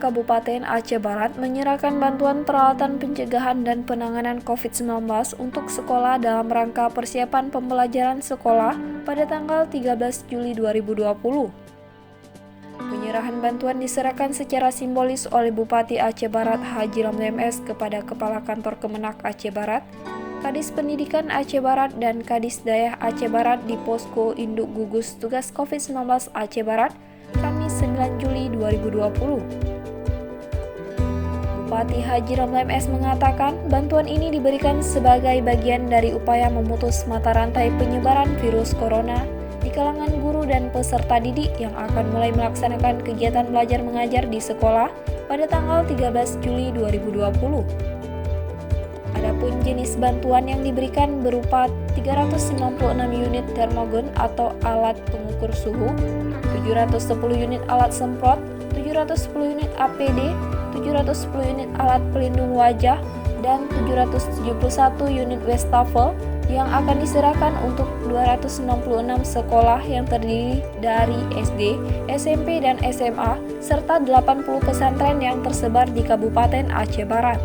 Kabupaten Aceh Barat menyerahkan bantuan peralatan pencegahan dan penanganan COVID-19 untuk sekolah dalam rangka persiapan pembelajaran sekolah pada tanggal 13 Juli 2020. Penyerahan bantuan diserahkan secara simbolis oleh Bupati Aceh Barat Haji Ramli MS kepada Kepala Kantor Kemenak Aceh Barat, Kadis Pendidikan Aceh Barat, dan Kadis Dayah Aceh Barat di Posko Induk Gugus Tugas COVID-19 Aceh Barat, Kamis 9 Juli 2020. Bupati Haji Ramli MS mengatakan bantuan ini diberikan sebagai bagian dari upaya memutus mata rantai penyebaran virus corona di kalangan guru dan peserta didik yang akan mulai melaksanakan kegiatan belajar mengajar di sekolah pada tanggal 13 Juli 2020. Adapun jenis bantuan yang diberikan berupa 396 unit termogun atau alat pengukur suhu, 710 unit alat semprot, 710 unit APD, 710 unit alat pelindung wajah, dan 771 unit wastafel yang akan diserahkan untuk 266 sekolah yang terdiri dari SD, SMP, dan SMA, serta 80 pesantren yang tersebar di Kabupaten Aceh Barat.